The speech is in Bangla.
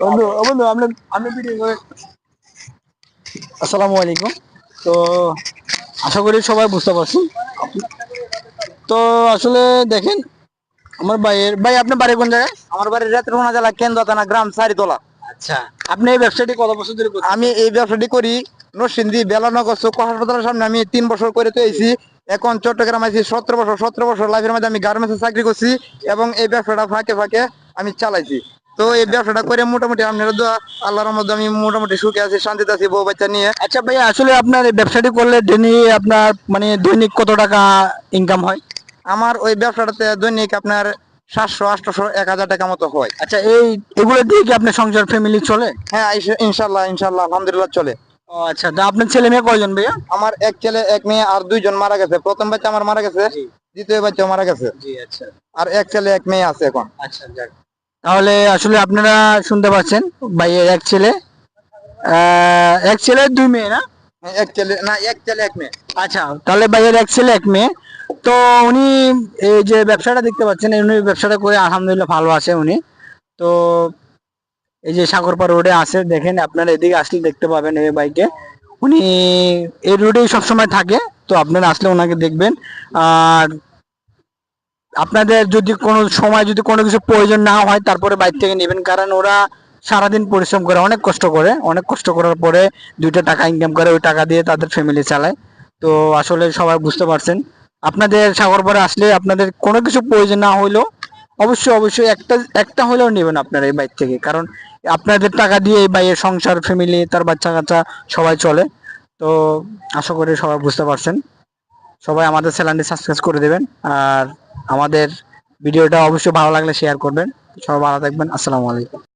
বন্ধু ও বন্ধু আপনি ভিডিও করে। আসসালামু আলাইকুম। তো আশা করি সবাই বুঝতে পারছেন। তো আসলে দেখেন, আমার ভাই আপনার বাড়ি কোন জায়গায়? আমার বাড়ি রেতরোনা জেলা কেন্দ্র থানা গ্রাম সারিতলা। আচ্ছা, আপনি এই ব্যবসাটি কত বছর ধরে করছেন? আমি এই ব্যবসাটি করি নরসিংদী বেলানগর চৌক হাসপাতালের সামনে। আমি 3 বছর করে তো এসেছি। এখন চট্টগ্রাম আছি 17 বছর লাইফের মধ্যে আমি গার্মেন্টসে চাকরি করছি এবং এই ব্যবসাটা ফাঁকে ফাঁকে আমি চালাইছি। তো এই ব্যবসাটা করে মোটামুটি আপনার দোয়া আল্লাহর মধ্যে আমি মোটামুটি সুখে আছি, শান্তিতে আছি বউ বাচ্চা নিয়ে। আচ্ছা ভাইয়া, আসলে আপনার এই ব্যবসাটি করলে আপনার মানে দৈনিক কত টাকা ইনকাম হয়? আমার ওই ব্যবসাটাতে দৈনিক আপনার 700, 800, 1000 টাকা মতো হয়। আচ্ছা, এগুলো দিয়ে কি আপনার সংসার ফ্যামিলি চলে? হ্যাঁ, ইনশাল্লাহ ইনশাল্লাহ আলহামদুলিল্লাহ চলে। ও আচ্ছা, তো আপনার ছেলে মেয়ে কয়জন ভাইয়া? আমার এক ছেলে এক মেয়ে আর 2 জন মারা গেছে। প্রথম বাচ্চা আমার মারা গেছে, দ্বিতীয় বাচ্চা মারা গেছে। জি আচ্ছা। আর এক ছেলে এক মেয়ে আছে এখন। আচ্ছা যাক, তাহলে আসলে আপনারা শুনতে পাচ্ছেন, ভাইয়ের এক ছেলে 2 মেয়ে না? হ্যাঁ, এক ছেলে না, এক ছেলে এক মেয়ে। আচ্ছা, তাহলে ভাইয়ের এক ছেলে এক মেয়ে। তো উনি এই যে ব্যবসাটা দেখতে পাচ্ছেন, উনি ব্যবসাটা করে আলহামদুলিল্লাহ ভালো আছে উনি। তো এই যে সাগরপাড় রোডে আছে, দেখেন আপনারা এদিকে আসলে দেখতে পাবেন এই বাইকে। উনি এই রোডেই সবসময় থাকে, তো আপনারা আসলে ওনাকে দেখবেন। আর আপনাদের যদি কোনো সময় যদি কোনো কিছু প্রয়োজন না হয়, তারপরে বাইক থেকে নেবেন, কারণ ওরা সারাদিন পরিশ্রম করে, অনেক কষ্ট করে, অনেক কষ্ট করার পরে 2টা টাকা ইনকাম করে, ওই টাকা দিয়ে তাদের ফ্যামিলি চালায়। তো আসলে সবাই বুঝতে পারছেন। আপনাদের সাগরপাড়ে আসলে আপনাদের কোনো কিছু প্রয়োজন না হইলেও অবশ্যই অবশ্যই একটা একটা হলেও নেবেন আপনারা এই বাইক থেকে, কারণ আপনাদের টাকা দিয়ে এই বাইয়ের সংসার ফ্যামিলি তার বাচ্চা কাচ্চা সবাই চলে। তো আশা করি সবাই বুঝতে পারছেন। সবাই আমাদের চ্যানেলটি সাবস্ক্রাইব করে দেবেন, আর আমাদের ভিডিওটা অবশ্যই ভালো লাগলে শেয়ার করবেন। সবাই ভালো থাকবেন। আসসালামু আলাইকুম।